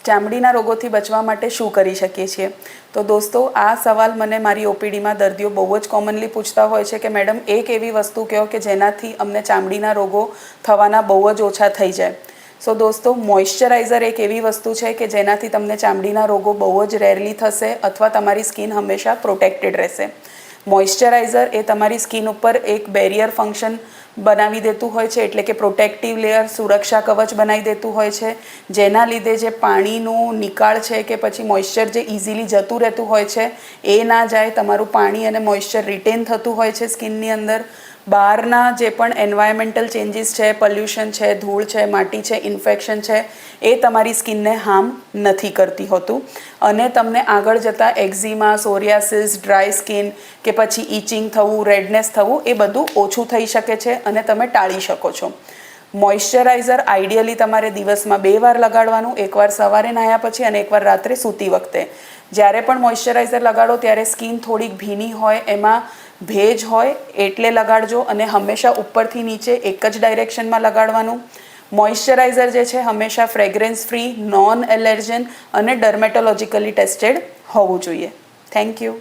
ચામડીના રોગોથી બચવા માટે શું કરી શકીએ છીએ? તો દોસ્તો, આ સવાલ મને મારી ઓપીડીમાં દર્દીઓ બહુ જ કોમનલી પૂછતા હોય છે કે મેડમ એક એવી વસ્તુ કહો કે જેનાથી અમને ચામડીના રોગો થવાના બહુ જ ઓછા થઈ જાય. સો દોસ્તો, મોઇશ્ચરાઇઝર એક એવી વસ્તુ છે કે જેનાથી તમને ચામડીના રોગો બહુ જ રેરલી થશે અથવા તમારી સ્કિન હંમેશા પ્રોટેક્ટેડ રહેશે. મોઇશ્ચરાઇઝર એ તમારી સ્કિન ઉપર એક બેરિયર ફંક્શન બનાવી દેતું હોય છે, એટલે કે પ્રોટેક્ટિવ લેયર, સુરક્ષા કવચ બનાવી દેતું હોય છે, જેના લીધે જે પાણીનું નિકાળ છે કે પછી મોઇશ્ચર જે ઇઝીલી જતું રહેતું હોય છે એ ના જાય. તમારું પાણી અને મોઇશ્ચર રિટેન થતું હોય છે સ્કિનની અંદર. બહારના જે પણ એન્વાયરમેન્ટલ ચેન્જીસ છે, પોલ્યુશન છે, ધૂળ છે, માટી છે, ઇન્ફેક્શન છે, એ તમારી સ્કિનને હાર્મ નથી કરતી હોતું અને તમને આગળ જતાં એક્ઝિમા, સોરિયાસિસ, ડ્રાય સ્કિન કે પછી ઇચિંગ થવું, રેડનેસ થવું એ બધું ઓછું થઈ શકે છે અને તમે ટાળી શકો છો. મોઇશ્ચરાઇઝર આઈડિયલી તમારે દિવસમાં 2 વાર લગાડવાનું, એકવાર સવારે નાહ્યા પછી અને એકવાર રાત્રે સૂતી વખતે. જ્યારે પણ મોઇશ્ચરાઇઝર લગાડો ત્યારે સ્કિન થોડીક ભીની હોય, એમાં ભેજ હોય એટલે લગાડજો અને હંમેશા ઉપરથી નીચે એક જ ડાયરેક્શનમાં લગાડવાનું. મોઇશ્ચરાઇઝર જે છે હંમેશા ફ્રેગ્રન્સ ફ્રી, નોન એલર્જન અને ડર્મેટોલોજીકલી ટેસ્ટેડ હોવું જોઈએ. Thank you.